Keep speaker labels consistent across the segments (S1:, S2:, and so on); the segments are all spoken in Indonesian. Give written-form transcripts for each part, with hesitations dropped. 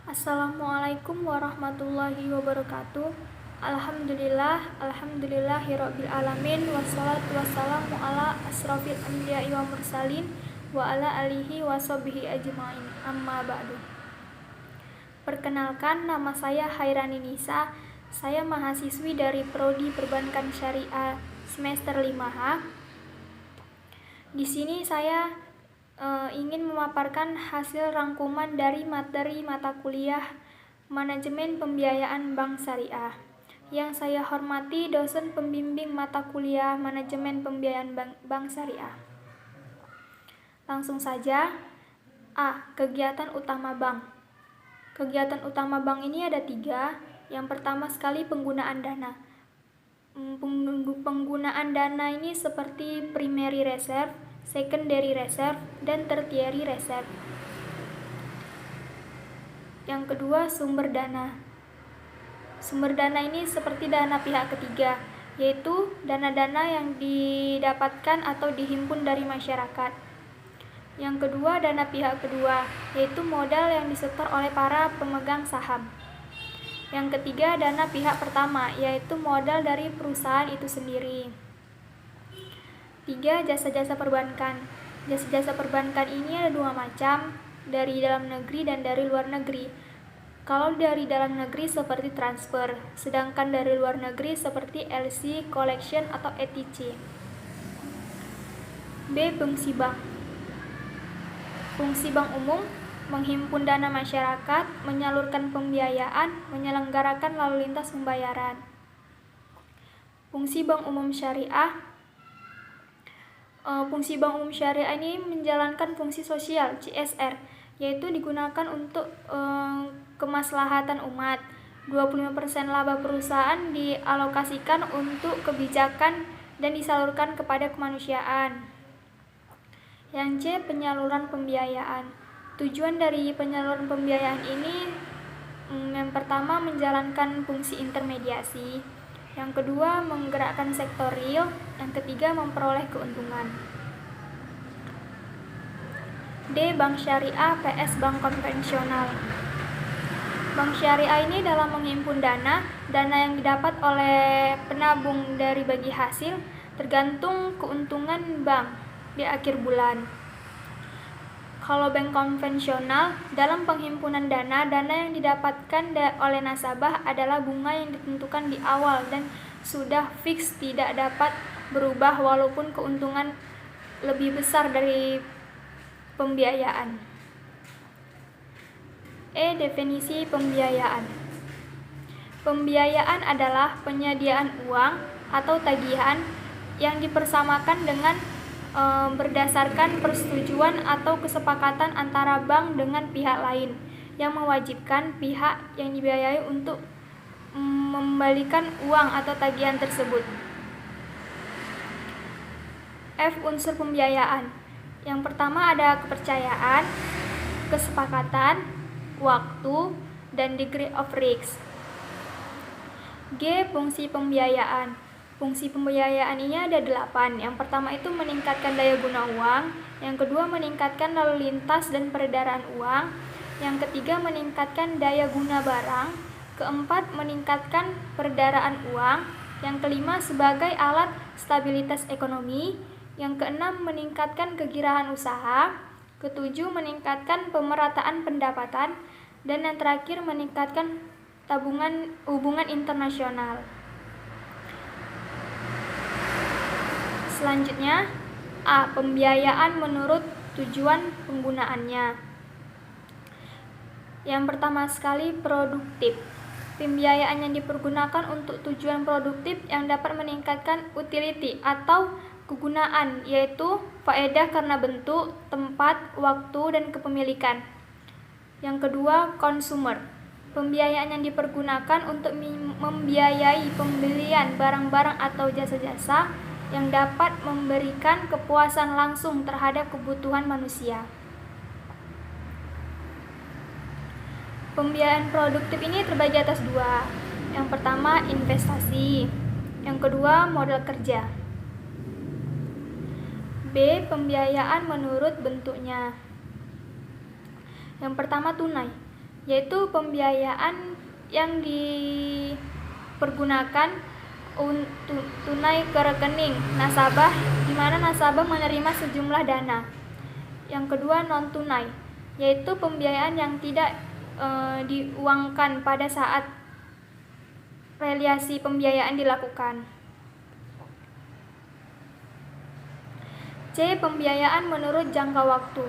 S1: Assalamualaikum warahmatullahi wabarakatuh. Alhamdulillahirabbil alamin, wassalatu wassalamu ala asrofil anbiya'i wa mursalin wa ala alihi wa sahbihi ajmain. Amma ba'du. Perkenalkan, nama saya Hairani Nisa. Saya mahasiswi dari Prodi Perbankan Syariah semester 5H. Di sini saya ingin memaparkan hasil rangkuman dari materi mata kuliah Manajemen Pembiayaan Bank Syariah. Yang saya hormati dosen pembimbing mata kuliah Manajemen Pembiayaan Bank Syariah. Langsung saja. A. Kegiatan utama bank. Kegiatan utama bank ini ada 3. Yang pertama sekali penggunaan dana. Penggunaan dana ini seperti primary reserve, secondary reserve, dan tertiary reserve. Yang kedua, sumber dana. Sumber dana ini seperti dana pihak ketiga, yaitu dana-dana yang didapatkan atau dihimpun dari masyarakat. Yang kedua, dana pihak kedua, yaitu modal yang disetor oleh para pemegang saham. Yang ketiga, dana pihak pertama, yaitu modal dari perusahaan itu sendiri. 3. Jasa-jasa perbankan. Jasa-jasa perbankan ini ada 2 macam, dari dalam negeri dan dari luar negeri. Kalau dari dalam negeri seperti transfer, sedangkan dari luar negeri seperti LC, collection, atau ETC. B. Fungsi bank. Fungsi bank umum, menghimpun dana masyarakat, menyalurkan pembiayaan, menyelenggarakan lalu lintas pembayaran. Fungsi bank umum syariah. Fungsi bank umum syariah ini menjalankan fungsi sosial CSR, yaitu digunakan untuk kemaslahatan umat. 25% laba perusahaan dialokasikan untuk kebijakan dan disalurkan kepada kemanusiaan. Yang C. Penyaluran pembiayaan. Tujuan dari penyaluran pembiayaan ini yang pertama menjalankan fungsi intermediasi, yang kedua menggerakkan sektor real, yang ketiga memperoleh keuntungan. D. Bank syariah vs bank konvensional. Bank syariah ini dalam menghimpun dana yang didapat oleh penabung dari bagi hasil tergantung keuntungan bank di akhir bulan. Kalau bank konvensional, dalam penghimpunan dana yang didapatkan oleh nasabah adalah bunga yang ditentukan di awal dan sudah fix, tidak dapat berubah walaupun keuntungan lebih besar dari pembiayaan. E. Definisi pembiayaan. Pembiayaan adalah penyediaan uang atau tagihan yang dipersamakan dengan berdasarkan persetujuan atau kesepakatan antara bank dengan pihak lain yang mewajibkan pihak yang dibiayai untuk membalikan uang atau tagihan tersebut. F. Unsur pembiayaan. Yang pertama ada kepercayaan, kesepakatan, waktu, dan degree of risk. G. Fungsi pembiayaan. Fungsi pembiayaan ini ada 8. Yang pertama itu meningkatkan daya guna uang, yang kedua meningkatkan lalu lintas dan peredaran uang, yang ketiga meningkatkan daya guna barang, keempat meningkatkan peredaran uang, yang kelima sebagai alat stabilitas ekonomi, yang keenam meningkatkan kegiraan usaha, ketujuh meningkatkan pemerataan pendapatan, dan yang terakhir meningkatkan hubungan internasional. Selanjutnya, A. Pembiayaan menurut tujuan penggunaannya. Yang pertama sekali, produktif. Pembiayaan yang dipergunakan untuk tujuan produktif yang dapat meningkatkan utility atau kegunaan, yaitu faedah karena bentuk, tempat, waktu, dan kepemilikan. Yang kedua, consumer. Pembiayaan yang dipergunakan untuk membiayai pembelian barang-barang atau jasa-jasa yang dapat memberikan kepuasan langsung terhadap kebutuhan manusia. Pembiayaan produktif ini terbagi atas 2. Yang pertama investasi, yang kedua modal kerja. B. Pembiayaan menurut bentuknya. Yang pertama tunai. yaitu pembiayaan yang dipergunakan tunai ke rekening nasabah, di mana nasabah menerima sejumlah dana. Yang kedua, non tunai, yaitu pembiayaan yang tidak diuangkan pada saat realisasi pembiayaan dilakukan. C. Pembiayaan menurut jangka waktu.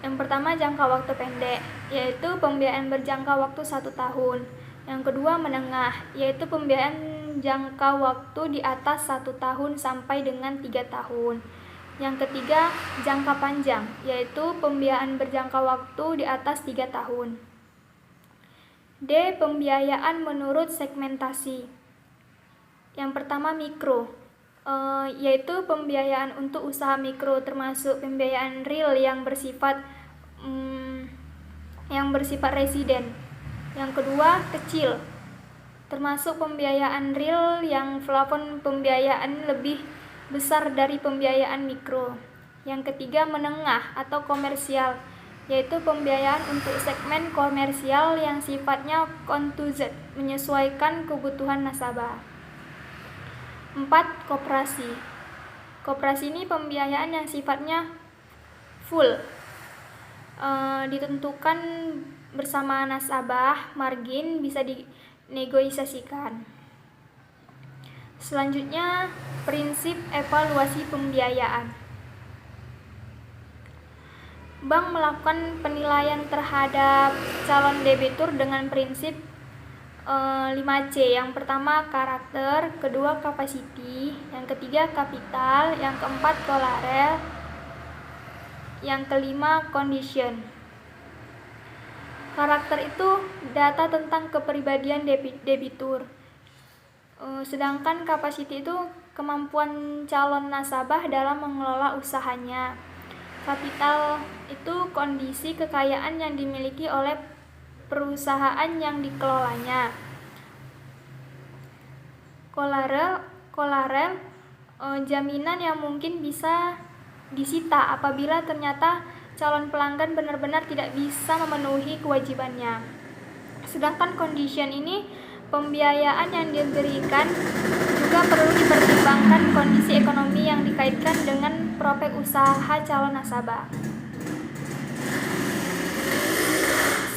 S1: Yang pertama, jangka waktu pendek, yaitu pembiayaan berjangka waktu 1 tahun. Yang kedua, menengah, yaitu pembiayaan jangka waktu di atas 1 tahun sampai dengan 3 tahun. Yang ketiga, jangka panjang, yaitu pembiayaan berjangka waktu di atas 3 tahun. D. Pembiayaan menurut segmentasi. Yang pertama, mikro, yaitu pembiayaan untuk usaha mikro, termasuk pembiayaan real yang bersifat residen. Yang kedua, kecil, termasuk pembiayaan real yang plafon pembiayaan lebih besar dari pembiayaan mikro. Yang ketiga, menengah atau komersial, yaitu pembiayaan untuk segmen komersial yang sifatnya contingent, menyesuaikan kebutuhan nasabah. 4. Koperasi. Koperasi ini pembiayaan yang sifatnya full, ditentukan bersama nasabah, margin bisa dinegosiasikan. Selanjutnya, prinsip evaluasi pembiayaan. Bank melakukan penilaian terhadap calon debitur dengan prinsip 5C. Yang pertama, karakter, kedua, capacity, yang ketiga, kapital, yang keempat, collateral, yang kelima, condition. Karakter itu data tentang kepribadian debitur. Sedangkan capacity itu kemampuan calon nasabah dalam mengelola usahanya. Kapital itu kondisi kekayaan yang dimiliki oleh perusahaan yang dikelolanya. Collateral, jaminan yang mungkin bisa disita apabila ternyata calon pelanggan benar-benar tidak bisa memenuhi kewajibannya. Sedangkan condition ini pembiayaan yang diberikan juga perlu dipertimbangkan kondisi ekonomi yang dikaitkan dengan prospek usaha calon nasabah.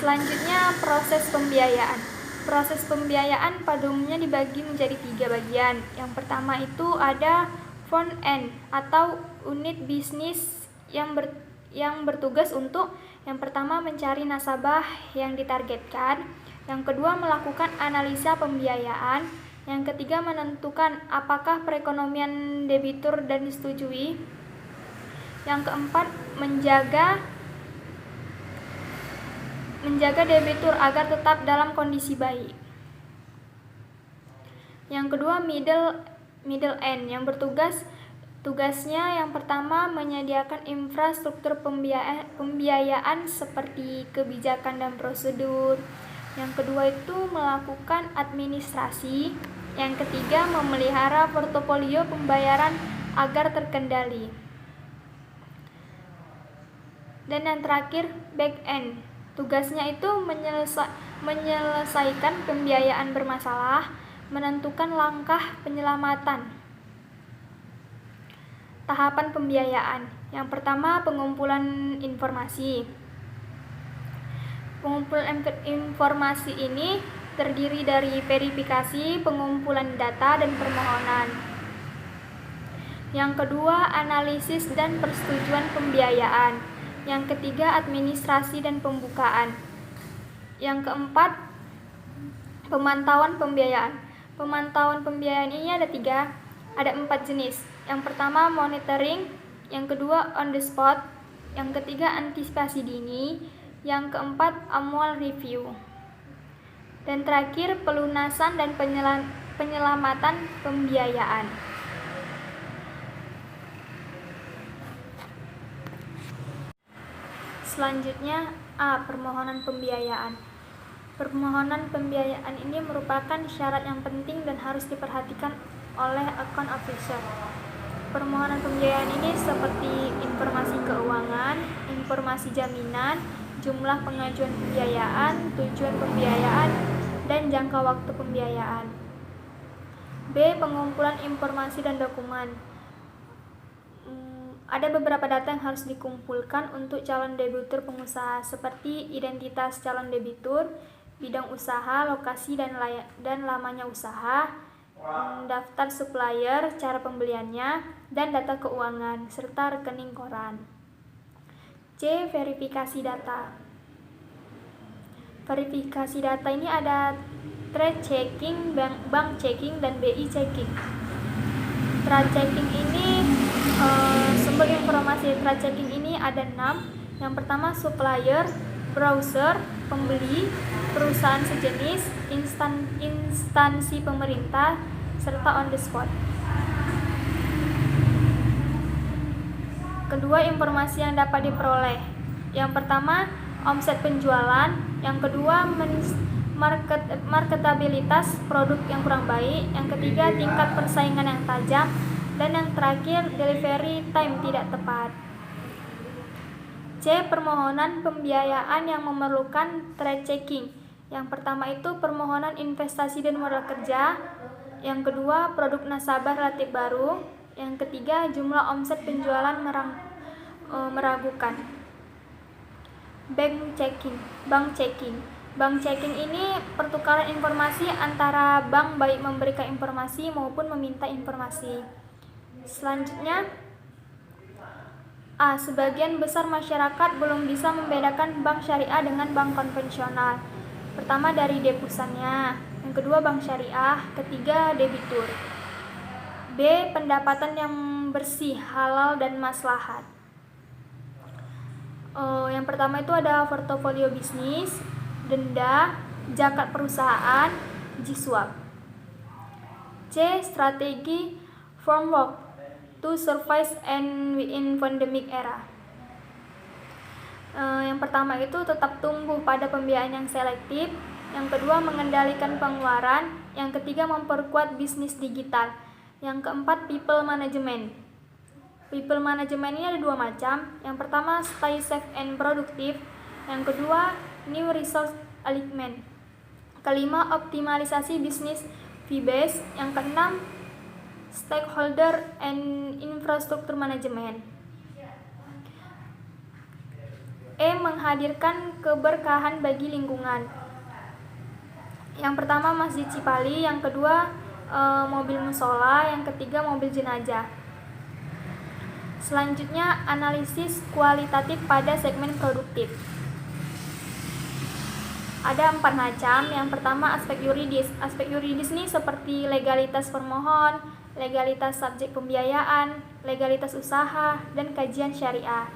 S1: Selanjutnya, proses pembiayaan. Proses pembiayaan pada umumnya dibagi menjadi 3 bagian. Yang pertama itu ada front end atau unit bisnis yang bertugas untuk yang pertama mencari nasabah yang ditargetkan, yang kedua melakukan analisa pembiayaan, yang ketiga menentukan apakah perekonomian debitur dan disetujui, yang keempat menjaga debitur agar tetap dalam kondisi baik. Yang kedua, middle end yang tugasnya yang pertama menyediakan infrastruktur pembiayaan seperti kebijakan dan prosedur. Yang kedua itu melakukan administrasi. Yang ketiga memelihara portofolio pembayaran agar terkendali. Dan yang terakhir back end. Tugasnya itu menyelesaikan pembiayaan bermasalah, menentukan langkah penyelamatan. Tahapan pembiayaan. Yang pertama, pengumpulan informasi. Pengumpulan informasi ini terdiri dari verifikasi, pengumpulan data, dan permohonan. Yang kedua, analisis dan persetujuan pembiayaan. Yang ketiga, administrasi dan pembukaan. Yang keempat, pemantauan pembiayaan. Pemantauan pembiayaan ini ada 4 jenis. Yang pertama, monitoring. Yang kedua, on the spot. Yang ketiga, antisipasi dini. Yang keempat, annual review. Dan terakhir, pelunasan dan penyelamatan pembiayaan. Selanjutnya, A. Permohonan pembiayaan. Permohonan pembiayaan ini merupakan syarat yang penting dan harus diperhatikan oleh account officer. Permohonan pembiayaan ini seperti informasi keuangan, informasi jaminan, jumlah pengajuan pembiayaan, tujuan pembiayaan, dan jangka waktu pembiayaan. B. Pengumpulan informasi dan dokumen. Ada beberapa data yang harus dikumpulkan untuk calon debitur pengusaha, seperti identitas calon debitur, bidang usaha, lokasi dan lamanya usaha, daftar supplier, cara pembeliannya, dan data keuangan, serta rekening koran. C. Verifikasi data. Verifikasi data ini ada trade checking, bank checking, dan BI checking. Trade checking ini sumber informasi trade checking ini ada 6. Yang pertama supplier, browser, pembeli, perusahaan sejenis, instansi pemerintah, serta on the spot. Kedua, informasi yang dapat diperoleh. Yang pertama, omset penjualan. Yang kedua, marketabilitas produk yang kurang baik. Yang ketiga, tingkat persaingan yang tajam. Dan yang terakhir, delivery time tidak tepat. C. Permohonan pembiayaan yang memerlukan trade checking. Yang pertama itu permohonan investasi dan modal kerja. Yang kedua, produk nasabah relatif baru. Yang ketiga, jumlah omset penjualan meragukan. Bank checking. Bank checking ini pertukaran informasi antara bank, baik memberikan informasi maupun meminta informasi. Selanjutnya, A. Sebagian besar masyarakat belum bisa membedakan bank syariah dengan bank konvensional. Pertama, dari deposannya. Yang kedua, bank syariah. Ketiga, debitur. B. Pendapatan yang bersih, halal, dan maslahat. Yang pertama itu ada portofolio bisnis, denda, zakat perusahaan, jiswab. C. Strategi framework to survive in pandemic era. Yang pertama itu tetap tumbuh pada pembiayaan yang selektif. Yang kedua, mengendalikan pengeluaran. Yang ketiga, memperkuat bisnis digital. Yang keempat, people management. People management ini ada 2 macam. Yang pertama, stay safe and productive. Yang kedua, new resource alignment. Kelima, optimalisasi bisnis fee-based. Yang keenam, stakeholder and infrastructure management. E. Menghadirkan keberkahan bagi lingkungan. Yang pertama, Masjid Cipali. Yang kedua, mobil musola. Yang ketiga, mobil jenazah. Selanjutnya, analisis kualitatif pada segmen produktif. Ada 4 macam. Yang pertama, aspek yuridis. Aspek yuridis ini seperti legalitas permohon, legalitas subjek pembiayaan, legalitas usaha, dan kajian syariah.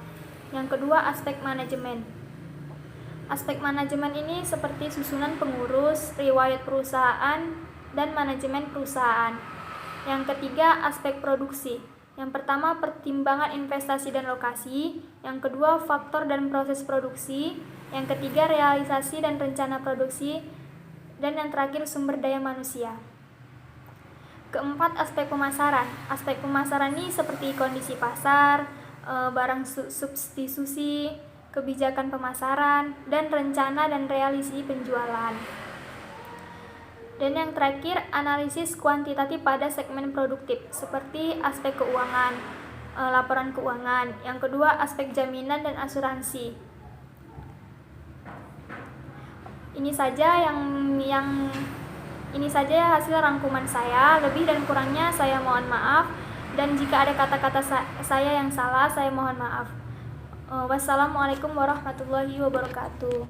S1: Yang kedua, aspek manajemen. Aspek manajemen ini seperti susunan pengurus, riwayat perusahaan, dan manajemen perusahaan. Yang ketiga, aspek produksi. Yang pertama, pertimbangan investasi dan lokasi. Yang kedua, faktor dan proses produksi. Yang ketiga, realisasi dan rencana produksi. Dan yang terakhir, sumber daya manusia. Keempat, aspek pemasaran. Aspek pemasaran ini seperti kondisi pasar, barang substitusi, kebijakan pemasaran, dan rencana dan realisasi penjualan. Dan yang terakhir, analisis kuantitatif pada segmen produktif, seperti aspek keuangan, laporan keuangan. Yang kedua, aspek jaminan dan asuransi. Ini saja hasil rangkuman saya. Lebih dan kurangnya saya mohon maaf. Dan jika ada kata-kata saya yang salah, saya mohon maaf. Wassalamualaikum warahmatullahi wabarakatuh.